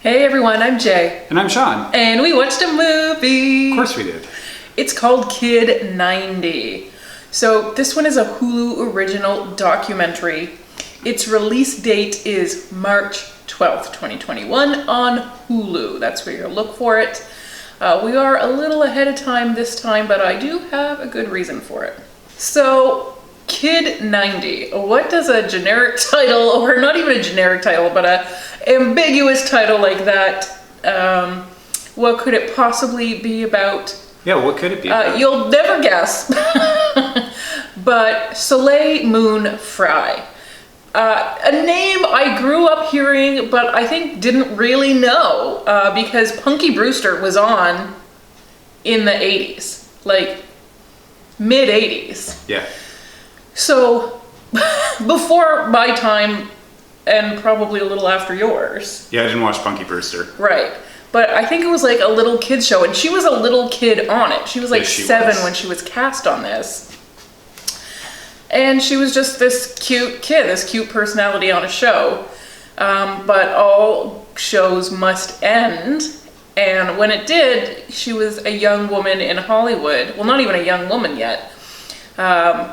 Hey everyone, I'm Jay. And I'm Sean. And we watched a movie. Of course we did. It's called Kid 90. So this one is a Hulu original documentary. Its release date is March 12th, 2021 on Hulu. That's where you'll look for it. We are a little ahead of time this time, but I do have a good reason for it. So, Kid 90. What does a generic title, or not even a generic title, but a ambiguous title like that, what could it possibly be about? Yeah, what could it be about? You'll never guess. But Soleil Moon Frye. A name I grew up hearing, but I think didn't really know, because Punky Brewster was on in the 80s, like mid-80s. Yeah. So, before my time, and probably a little after yours. Yeah, I didn't watch Punky Brewster. Right. But I think it was like a little kid show, and she was a little kid on it. She was like 7 when she was cast on this. And she was just this cute kid, this cute personality on a show. But all shows must end. And when it did, she was a young woman in Hollywood. Well, not even a young woman yet.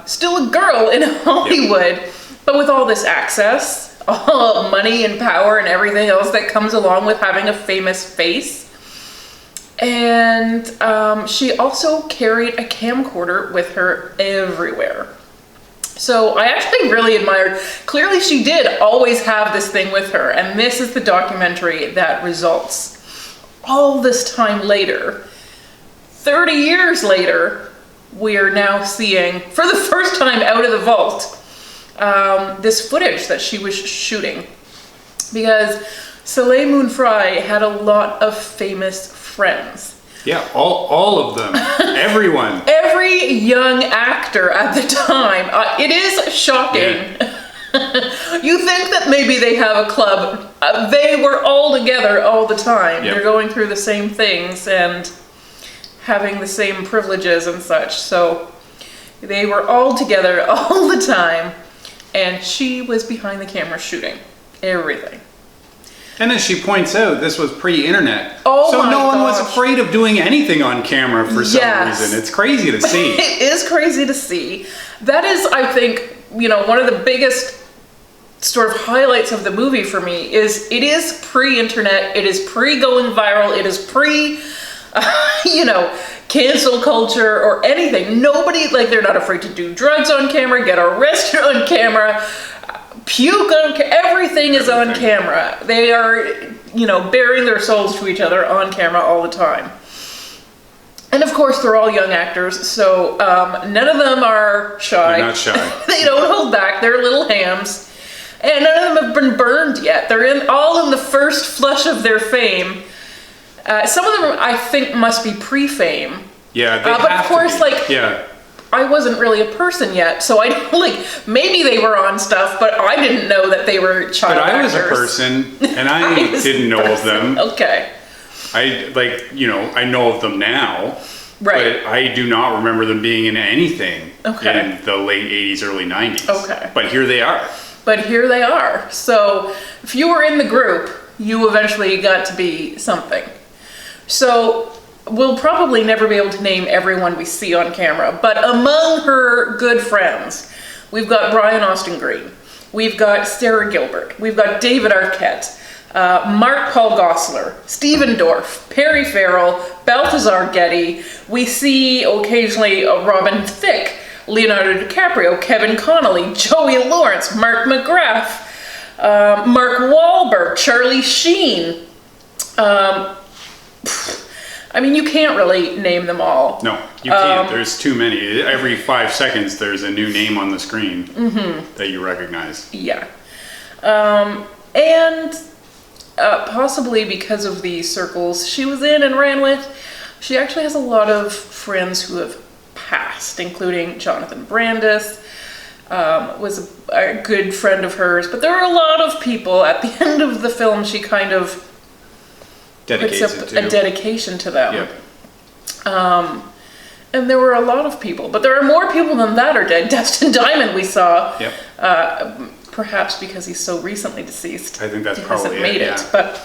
Still a girl in Hollywood, but with all this access, all money and power and everything else that comes along with having a famous face. And she also carried a camcorder with her everywhere. So I actually really admired, clearly she did always have this thing with her, and this is the documentary that results. All this time later, 30 years later, we are now seeing, for the first time out of the vault, this footage that she was shooting. Because Soleil Moon Frye had a lot of famous friends. Yeah, all of them. Everyone. Every young actor at the time. It is shocking. Yeah. You think that maybe they have a club. They were all together all the time. Yep. They're going through the same things and having the same privileges and such. So they were all together all the time, and she was behind the camera shooting everything. And as she points out, this was pre-internet. Oh, so no one was gosh. Afraid of doing anything on camera for some reason. It's crazy to see. It is crazy to see. That is, I think, one of the biggest sort of highlights of the movie for me is it is pre-internet, it is pre-going viral, it is pre- cancel culture or anything. Nobody, they're not afraid to do drugs on camera, get arrested on camera, puke on everything is on camera. They are, bearing their souls to each other on camera all the time. And of course, they're all young actors, so none of them are shy. They're not shy. They don't hold back. They're little hams. And none of them have been burned yet. They're all in the first flush of their fame. Some of them, I think, must be pre-fame. Yeah, they but have of course, to be. I wasn't really a person yet, so I don't, maybe they were on stuff, but I didn't know that they were child actors. But I was a person, and I didn't know of them. Okay. I know of them now. Right. But I do not remember them being in anything in the late 80s, early 90s. Okay. But here they are. So if you were in the group, you eventually got to be something. So we'll probably never be able to name everyone we see on camera, but among her good friends, we've got Brian Austin Green, we've got Sara Gilbert, we've got David Arquette, Mark Paul Gosselaar, Stephen Dorff, Perry Ferrell, Balthazar Getty. We see occasionally Robin Thicke, Leonardo DiCaprio, Kevin Connelly, Joey Lawrence, Mark McGrath, Mark Wahlberg, Charlie Sheen. You can't really name them all. No, you can't. There's too many. Every 5 seconds, there's a new name on the screen that you recognize. Yeah. And possibly because of the circles she was in and ran with, she actually has a lot of friends who have passed, including Jonathan Brandis, was a good friend of hers. But there are a lot of people. At the end of the film, she kind of puts up a dedication to them. Yep. And there were a lot of people, but there are more people than that are dead. Dustin Diamond we saw. Yep. Perhaps because he's so recently deceased. I think that's he probably hasn't made it. Yeah. But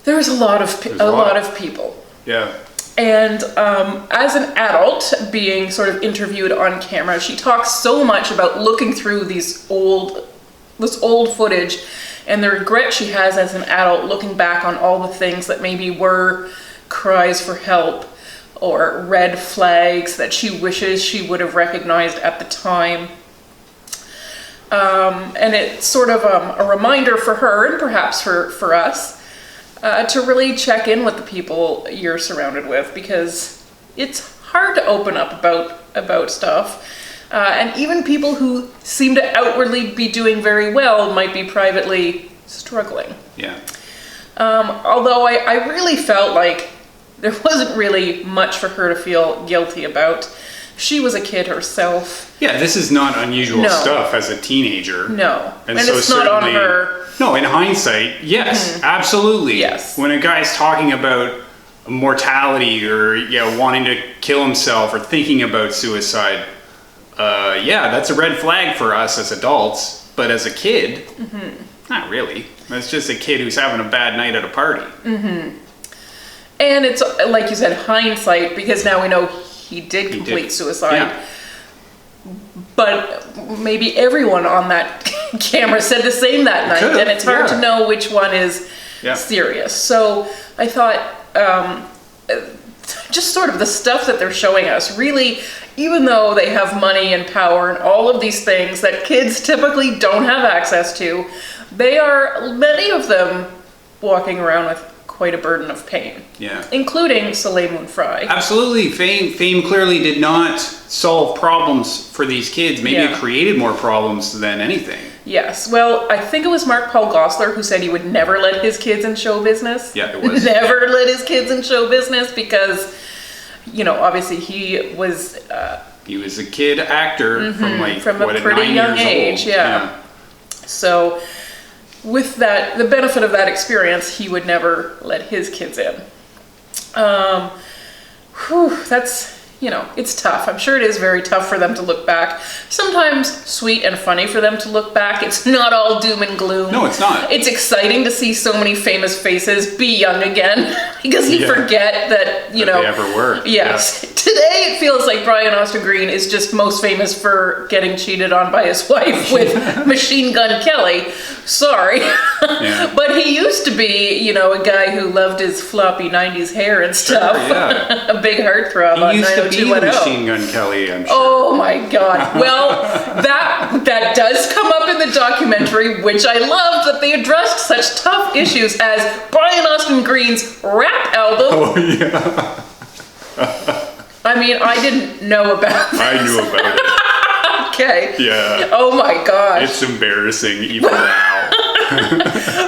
There's a lot of people. Yeah. And as an adult, being sort of interviewed on camera, she talks so much about looking through this old footage and the regret she has as an adult, looking back on all the things that maybe were cries for help or red flags that she wishes she would have recognized at the time. And it's sort of a reminder for her, and perhaps for us, to really check in with the people you're surrounded with, because it's hard to open up about stuff. And even people who seem to outwardly be doing very well might be privately struggling. Yeah. Although I really felt like there wasn't really much for her to feel guilty about. She was a kid herself. Yeah, this is not unusual stuff as a teenager. No. And so it's not on her. No, in hindsight, yes, absolutely. Yes. When a guy's talking about mortality or wanting to kill himself or thinking about suicide, that's a red flag for us as adults. But as a kid, not really. That's just a kid who's having a bad night at a party. Mm-hmm. And it's, like you said, hindsight, because now we know he did complete suicide. Yeah. But maybe everyone on that camera said the same that night, and it's hard to know which one is serious. So I thought, just sort of the stuff that they're showing us, really, even though they have money and power and all of these things that kids typically don't have access to, they are, many of them, walking around with quite a burden of pain. Yeah. Including Soleil Moon Frye. Absolutely. Fame clearly did not solve problems for these kids. Maybe it created more problems than anything. Yes. Well, I think it was Mark Paul Gosselaar who said he would never let his kids in show business. Yeah, it was. Never let his kids in show business because, obviously he was... he was a kid actor from a pretty young age. Yeah. So... with that, the benefit of that experience, he would never let his kids in. That's, it's tough. I'm sure it is very tough for them to look back. Sometimes sweet and funny for them to look back. It's not all doom and gloom. No, it's not. It's exciting to see so many famous faces be young again, because you forget that, they ever were. Yes. Yeah. Today it feels like Brian Austin Green is just most famous for getting cheated on by his wife with Machine Gun Kelly. Sorry. Yeah. But he used to be, a guy who loved his floppy 90s hair and stuff. Sure, yeah. A big heartthrob on 90210. Machine Gun Kelly, I'm sure. Oh my God. Well, that does come up in the documentary, which I loved, that they addressed such tough issues as Brian Austin Green's rap album. Oh, yeah. I mean, I didn't know about this. I knew about it. Okay. Yeah. Oh my gosh. It's embarrassing even now.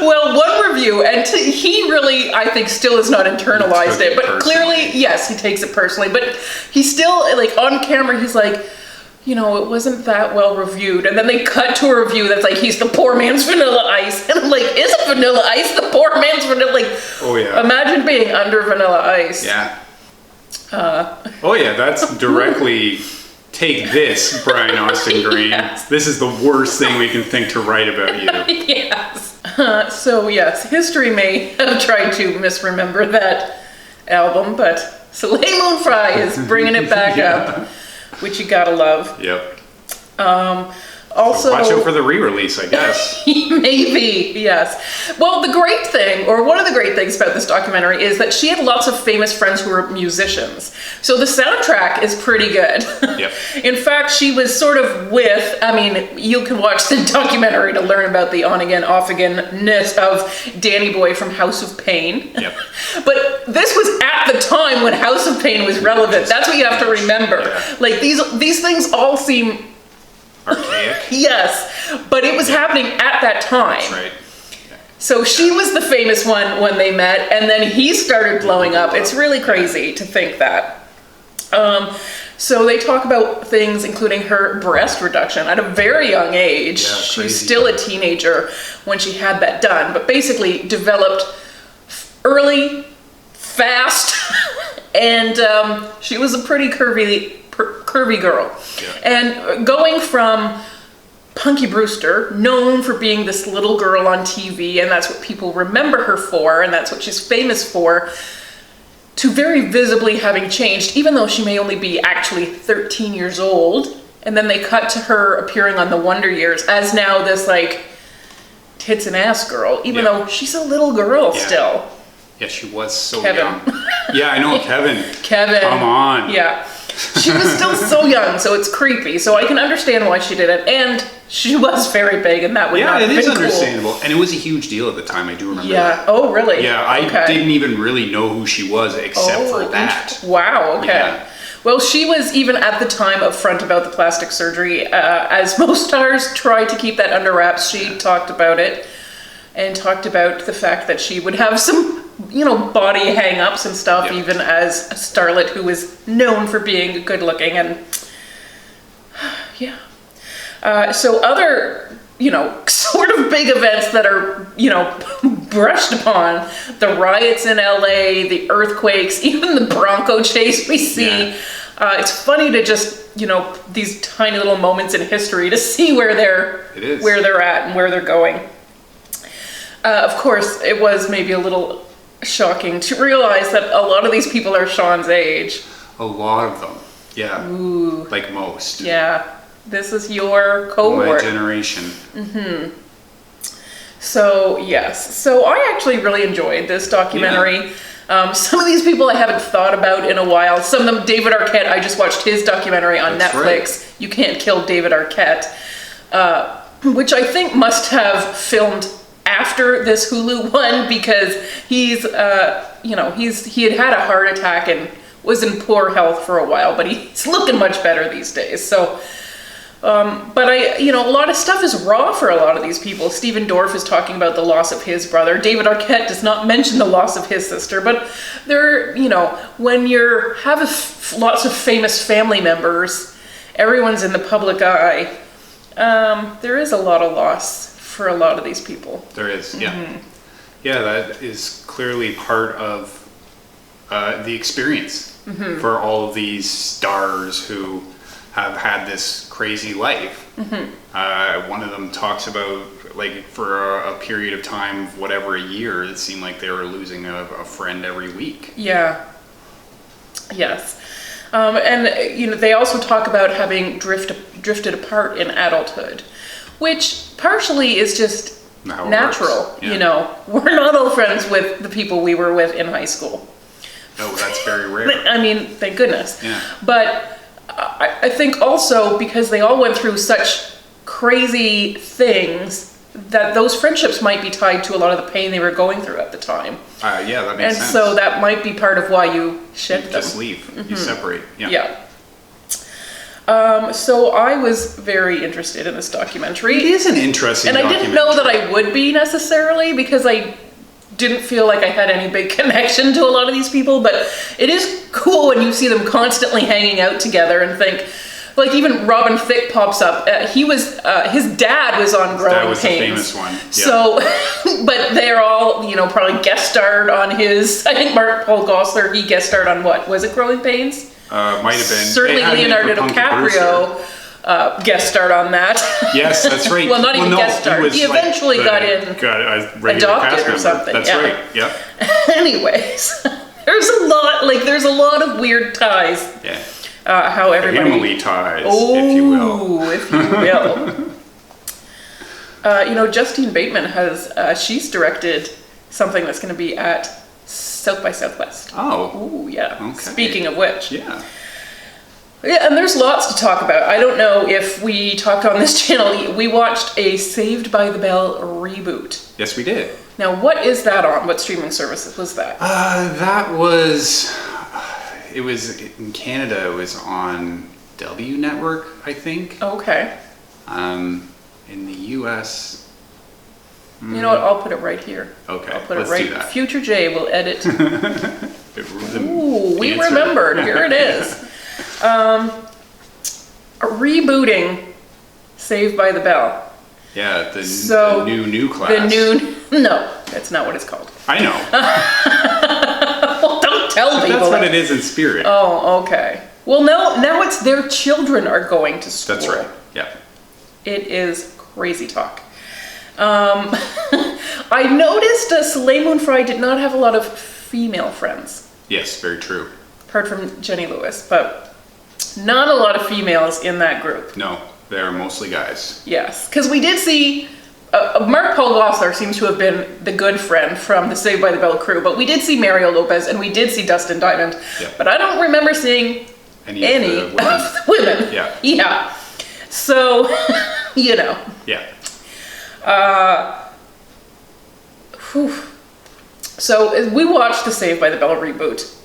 Well, one review, and he really, I think, still has not internalized it, but clearly, yes, he takes it personally, but he's still, on camera, he's like, it wasn't that well reviewed, and then they cut to a review that's like, he's the poor man's Vanilla Ice, and I'm like, isn't Vanilla Ice the poor man's Vanilla, oh yeah. Imagine being under Vanilla Ice. Yeah. Oh yeah, that's directly... Take this, Brian Austin Green. Yes. This is the worst thing we can think to write about you. Yes. So yes, history may have tried to misremember that album, but Soleil Moon Frye is bringing it back up, which you gotta love. Yep. Also, so watch out for the re-release, I guess. Maybe, yes. Well, the great thing, or one of the great things about this documentary is that she had lots of famous friends who were musicians. So the soundtrack is pretty good. Yep. In fact, she was sort of you can watch the documentary to learn about the on-again, off-again-ness of Danny Boy from House of Pain. Yep. But this was at the time when House of Pain was relevant. That's what you have to remember. Yeah. These things all seem... archaic. Yes, but it was happening at that time. That's right. Yeah. So she was the famous one when they met, and then he started blowing up. It's really crazy to think that. So they talk about things including her breast reduction at a very young age. Yeah, she was still a teenager when she had that done, but basically developed early, fast, and she was a pretty curvy girl. Yeah. And going from Punky Brewster, known for being this little girl on TV, and that's what people remember her for, and that's what she's famous for, to very visibly having changed, even though she may only be actually 13 years old. And then they cut to her appearing on The Wonder Years as now this, like, tits and ass girl, even though she's a little girl still. Yeah, she was so Kevin. young. Yeah, I know, Kevin. Kevin. Come on. Yeah. She was still so young, so it's creepy. So I can understand why she did it. And she was very big, and that would not have been cool. Yeah, it is understandable. And it was a huge deal at the time, I do remember that. Oh, really? Yeah, I didn't even really know who she was except for that. Wow, okay. Yeah. Well, she was even at the time upfront about the plastic surgery. As most stars tried to keep that under wraps, she talked about it. And talked about the fact that she would have some, body hang-ups and stuff, even as a starlet who was known for being good looking. And so other, sort of big events that are, brushed upon, the riots in LA, the earthquakes, even the Bronco chase we see. It's funny to just, these tiny little moments in history to see where they're at and where they're going. Of course, it was maybe a little shocking to realize that a lot of these people are Sean's age. A lot of them, yeah. Ooh. Like most. Yeah, this is your cohort. My generation. Mm-hmm. So, yes. So I actually really enjoyed this documentary. Yeah. Some of these people I haven't thought about in a while. Some of them, David Arquette, I just watched his documentary on Netflix. Right. You Can't Kill David Arquette, which I think must have filmed after this Hulu one, because he had a heart attack and was in poor health for a while, but he's looking much better these days. So, but a lot of stuff is raw for a lot of these people. Stephen Dorff is talking about the loss of his brother. David Arquette does not mention the loss of his sister, but there, when you have lots of famous family members, everyone's in the public eye, there is a lot of loss for a lot of these people. There is, yeah. Mm-hmm. Yeah, that is clearly part of the experience for all of these stars who have had this crazy life. Mm-hmm. One of them talks about, like, for a period of time, whatever, a year, it seemed like they were losing a friend every week. Yeah. Yes. And, they also talk about having drifted apart in adulthood, which partially is just natural. Yeah. We're not all friends with the people we were with in high school. No, that's very rare. I mean, thank goodness. Yeah. But I think also because they all went through such crazy things that those friendships might be tied to a lot of the pain they were going through at the time. Yeah, that makes sense. And so that might be part of why you shed them. Just leave. Mm-hmm. You separate. Yeah. So I was very interested in this documentary. It is an interesting documentary. And I didn't know that I would be necessarily, because I didn't feel like I had any big connection to a lot of these people, but it is cool when you see them constantly hanging out together and think, like, even Robin Thicke pops up. His dad was on Growing Pains. That was the famous one. Yeah. So, but they're all, probably guest starred on his, I think Paul Gosselaar, he guest starred on what? Was it Growing Pains? Might have been. Certainly Leonardo DiCaprio guest starred on that. Yes, that's right. Well, not even guest starred. He eventually got adopted or something. That's right. Yep. Anyways, there's a lot of weird ties. Yeah. How everybody. Family ties, if you will. If you will. Justine Bateman she's directed something that's going to be at South by Southwest. Oh. Ooh, yeah. Okay. Speaking of which. Yeah. Yeah, and there's lots to talk about. I don't know if we talked on this channel. We watched a Saved by the Bell reboot. Yes, we did. Now, what is that on? What streaming service was that? It was in Canada. It was on W Network, I think. Okay. In the U.S. You know what? I'll put it right here. Okay. I'll put let's it right. Do that. Future Jay will edit. Ooh, we remembered. Here it is. Rebooting Saved by the Bell. Yeah, the new class. No, that's not what it's called. I know. Well, don't tell people. That's what it is in spirit. Oh, okay. Well, now it's their children are going to school. That's right. Yeah. It is crazy talk. I noticed Soleil Moon Frye did not have a lot of female friends. Yes, very true. Apart from Jenny Lewis, but not a lot of females in that group. No, they're mostly guys. Yes, because we did see, Mark Paul Gosselaar seems to have been the good friend from the Saved by the Bell crew, but we did see Mario Lopez and we did see Dustin Diamond, but I don't remember seeing any of the women. Yeah. Yeah. So, you know. Yeah. So we watched the Saved by the Bell reboot,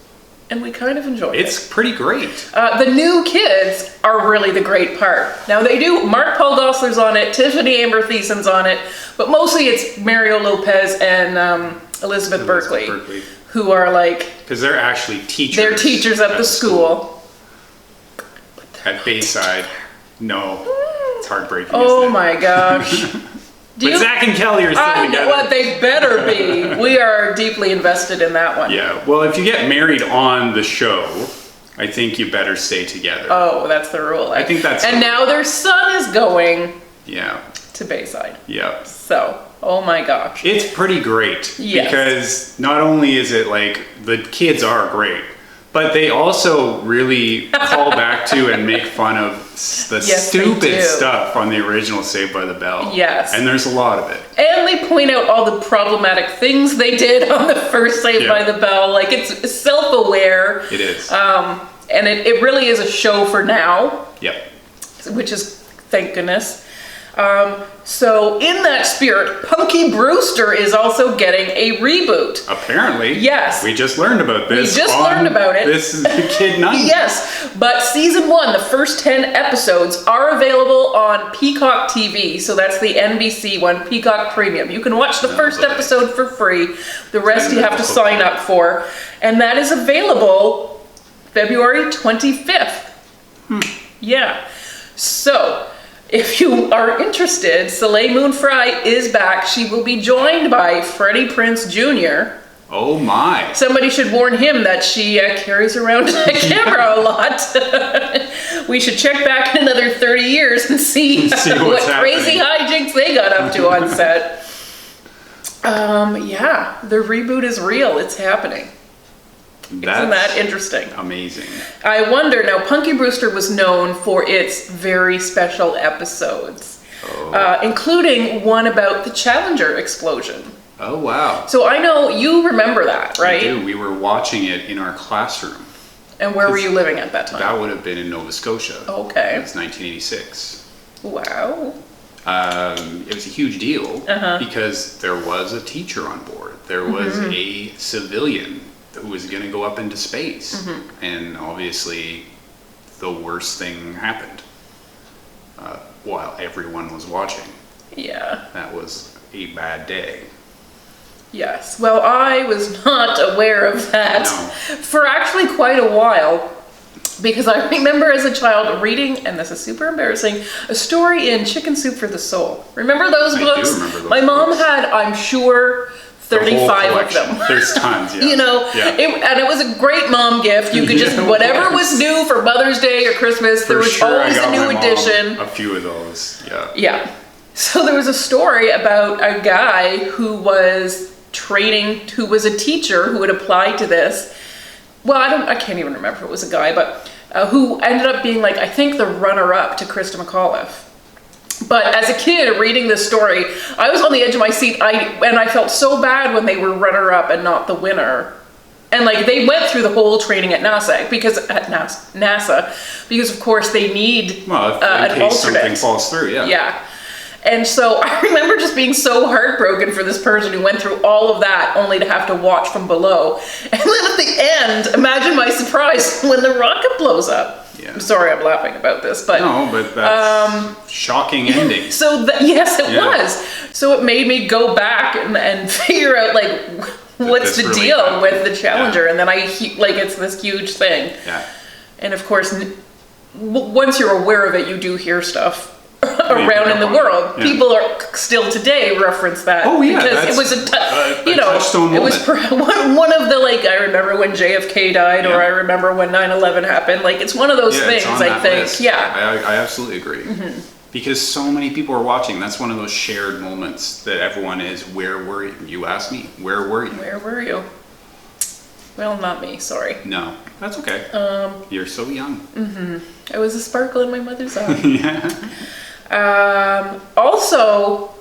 and we kind of enjoyed it. It's pretty great. The new kids are really the great part. Now they do, Mark Paul Gosselaar's on it, Tiffany Amber Thiessen's on it, but mostly it's Mario Lopez and Elizabeth Berkley, who are like... Because they're actually teachers. They're teachers at the school. At Bayside. No. It's heartbreaking. Oh my gosh. But Zach and Kelly are still together. Know what, they better be. We are deeply invested in that one. Yeah, well, if you get married on the show, I think you better stay together. Oh, that's the rule. I think that's... And now their son is going to Bayside. Yeah. So, oh my gosh. It's pretty great. Yes. Because not only is it like, the kids are great, but they also really call back to and make fun of the stupid stuff on the original Saved by the Bell. Yes. And there's a lot of it. And they point out all the problematic things they did on the first Saved by the Bell. Like, it's self-aware. It is. And it really is a show for now. Yep. Which is, thank goodness. So in that spirit, Punky Brewster is also getting a reboot. Apparently. Yes. We just learned about this. We just learned about it. This is the Kid 90. Yes, but season 1, the first 10 episodes are available on Peacock TV. So that's the NBC one, Peacock Premium. You can watch the first episode for free. The rest you have to sign up for. And that is available February 25th. Yeah. So... if you are interested, Soleil Moon Frye is back. She will be joined by Freddie Prinze Jr. Oh my. Somebody should warn him that she carries around a camera a lot. We should check back in another 30 years and see what crazy hijinks they got up to on set. Yeah, the reboot is real. It's happening. Isn't that interesting? Amazing. I wonder, now Punky Brewster was known for its very special episodes, including one about the Challenger explosion. Oh, wow. So I know you remember that, right? I do. We were watching it in our classroom. And where were you living at that time? That would have been in Nova Scotia. Okay. It was 1986. Wow. It was a huge deal because there was a teacher on board. There was a civilian who was going to go up into space. And obviously the worst thing happened while everyone was watching. Yeah. That was a bad day. Yes. Well, I was not aware of that for actually quite a while, because I remember as a child reading, and this is super embarrassing, a story in Chicken Soup for the Soul. Remember those books? I do remember those My mom books. had, I'm sure, 35 of them. There's tons, yeah. You know, and it was a great mom gift. You could just, whatever was new for Mother's Day or Christmas, there was always a new edition. A few of those, yeah. Yeah. So there was a story about a guy who was training, who was a teacher who had applied to this. Well, I can't even remember if it was a guy, but who ended up being like, I think the runner-up to Krista McAuliffe. But as a kid reading this story, I was on the edge of my seat, and I felt so bad when they were runner-up and not the winner. And like they went through the whole training at NASA because of course they need in an case alternate. Something falls through, yeah. Yeah. And so I remember just being so heartbroken for this person who went through all of that only to have to watch from below. And then at the end, imagine my surprise when the rocket blows up. Yeah. I'm sorry I'm laughing about this, but... No, but that's shocking ending. So, yes, it was. So it made me go back and figure out, like, what's the really deal happened with the Challenger? Yeah. And then it's this huge thing. Yeah. And of course, once you're aware of it, you do hear stuff around in the world. Yeah. People are still today reference that. Oh yeah, because it was touchstone it was one of the, like, I remember when JFK died, or I remember when 9/11 happened. Like, it's one of those things. I think. List. Yeah, I absolutely agree. because so many people are watching. That's one of those shared moments that everyone is, where were you? You asked me, where were you? Where were you? Well, not me, sorry. No, that's okay. You're so young. I was a sparkle in my mother's eye. Yeah. Also,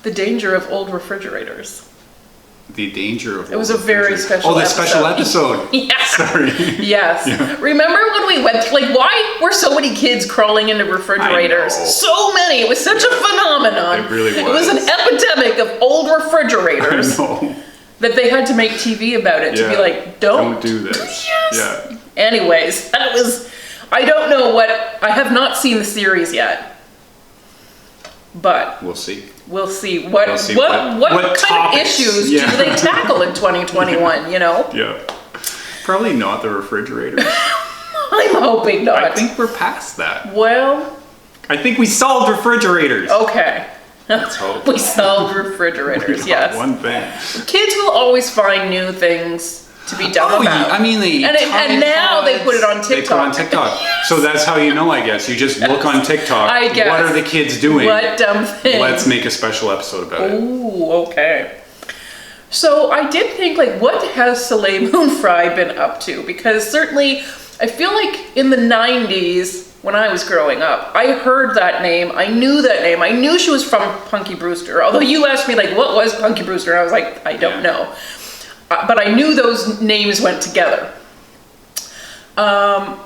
the danger of old refrigerators. The danger of it was a very special episode. Oh, the special episode. Yeah. Sorry. Yes. Yeah. Remember when we went, like, why were so many kids crawling into refrigerators? I know. So many. It was such a phenomenon. It really was. It was an epidemic of old refrigerators. I know. That they had to make TV about it to be like, don't do this. Yes. Yeah. Anyways, that was, I don't know what, I have not seen the series yet. But we'll see. We'll see. What kind of issues do they tackle in 2021, you know? Yeah. Probably not the refrigerator. I'm hoping not. I think we're past that. Well, I think we solved refrigerators. Okay. Let's hope. We solved refrigerators, yes. One thing. Kids will always find new things to be done about. I mean, and now they put it on TikTok. They put it on TikTok. So that's how you know, I guess. You just look on TikTok. I guess. What are the kids doing? What dumb thing? Let's make a special episode about it. Ooh, okay. So I did think, like, what has Soleil Moon Frye been up to? Because certainly, I feel like in the 90s, when I was growing up, I heard that name. I knew that name. I knew she was from Punky Brewster. Although you asked me, like, what was Punky Brewster? And I was like, I don't know. But I knew those names went together. So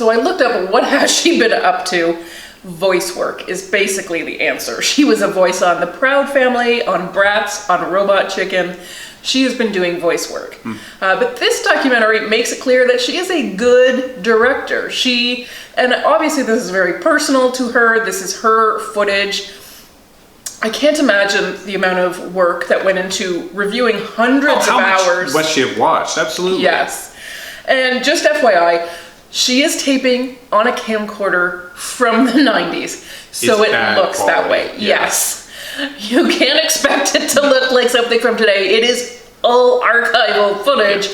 I looked up, what has she been up to? Voice work is basically the answer. She was a voice on The Proud Family, on Bratz, on Robot Chicken. She has been doing voice work. But this documentary makes it clear that she is a good director. And obviously this is very personal to her. This is her footage. I can't imagine the amount of work that went into reviewing hundreds of hours. What she have watched, absolutely. Yes. And just FYI, she is taping on a camcorder from the 90s. So it looks quality. That way. Yes. You can't expect it to look like something from today. It is all archival footage,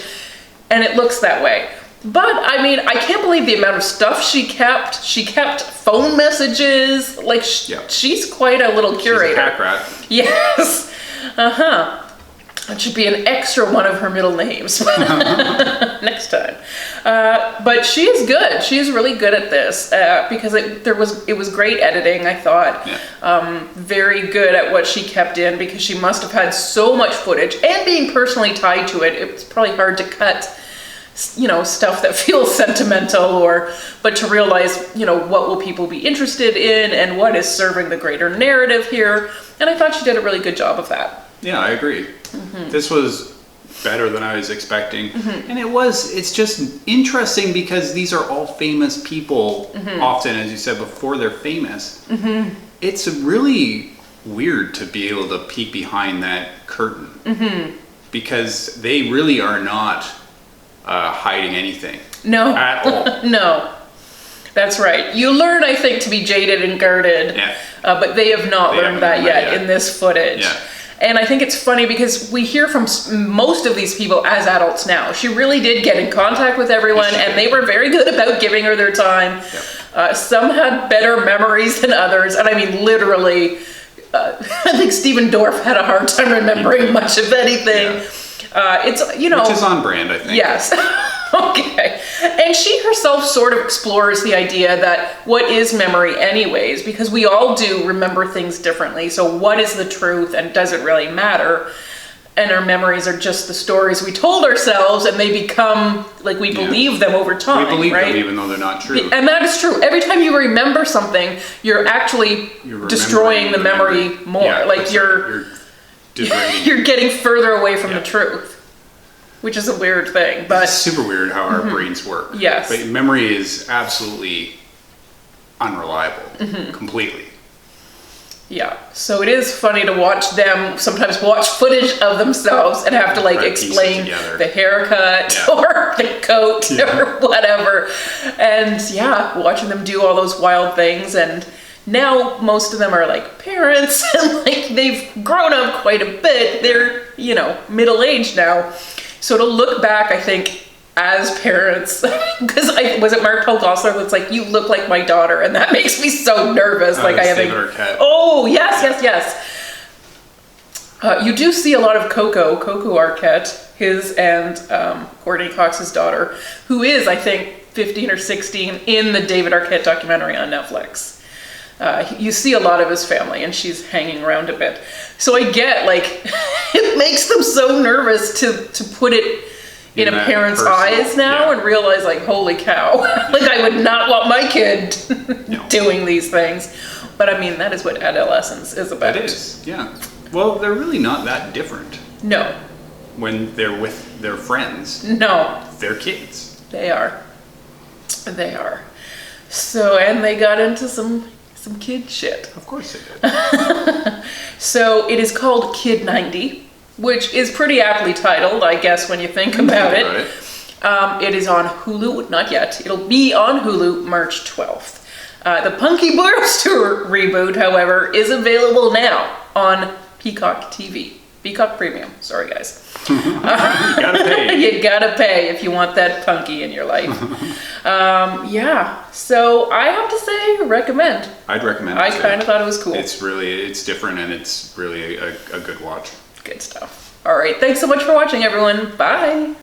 and it looks that way. But, I mean, I can't believe the amount of stuff she kept. She kept phone messages. Like, she's quite a little curator. She's a pack rat. Yes. That should be an extra one of her middle names next time. But she is good. She is really good at this because it was great editing, I thought. Yeah. Very good at what she kept in because she must have had so much footage, and being personally tied to it, it's probably hard to cut, you know, stuff that feels sentimental, but to realize, you know, what will people be interested in and what is serving the greater narrative here. And I thought she did a really good job of that. Yeah, I agree. This was better than I was expecting. And it's just interesting because these are all famous people. Often, as you said before, they're famous. It's really weird to be able to peek behind that curtain because they really are not hiding anything. No. At all. No. That's right. You learn, I think, to be jaded and guarded, but they have not learned that yet in this footage. Yeah. And I think it's funny because we hear from most of these people as adults now. She really did get in contact with everyone, and they were very good about giving her their time. Yep. Some had better memories than others, and I mean literally, I think Stephen Dorff had a hard time remembering much of anything. It's, you know... Which is on brand, I think. Yes. Okay. And she herself sort of explores the idea that what is memory anyways, because we all do remember things differently. So what is the truth, and does it really matter? And our memories are just the stories we told ourselves, and they become, like, we believe them over time, We believe right? them even though they're not true. And that is true. Every time you remember something, you're actually destroying the memory more. Yeah, like you're getting further away from the truth. Which is a weird thing, but... It's super weird how our brains work. Yes. But memory is absolutely unreliable, completely. Yeah, so it is funny to watch them sometimes watch footage of themselves and have to, like, explain the haircut or the coat or whatever. And, watching them do all those wild things. And now most of them are, like, parents and, like, they've grown up quite a bit. They're, you know, middle-aged now. So to look back, I think, as parents, because was it Mark Paul Gosselaar that's like, you look like my daughter, and that makes me so nervous. Like I have Arquette. Oh yes. You do see a lot of Coco Arquette, his and Courtney Cox's daughter, who is, I think, 15 or 16 in the David Arquette documentary on Netflix. You see a lot of his family, and she's hanging around a bit. So I get, like, it makes them so nervous to put it in a parent's eyes now and realize, like, holy cow, like I would not want my kid doing these things. But I mean, that is what adolescence is about. It is, yeah. Well, they're really not that different. No. When they're with their friends. No. They're kids. They are. They are. So, and they got into some kid shit. Of course they did. So it is called Kid 90, which is pretty aptly titled, I guess, when you think about it. It is on Hulu, not yet. It'll be on Hulu March 12th. The Punky Brewster reboot, however, is available now on Peacock TV. Peacock Premium. Sorry, guys. You gotta pay. You gotta pay if you want that punky in your life. So I have to say, recommend. I'd recommend it. I kind of thought it was cool. It's different, and it's really a good watch. Good stuff. All right, thanks so much for watching, everyone. Bye.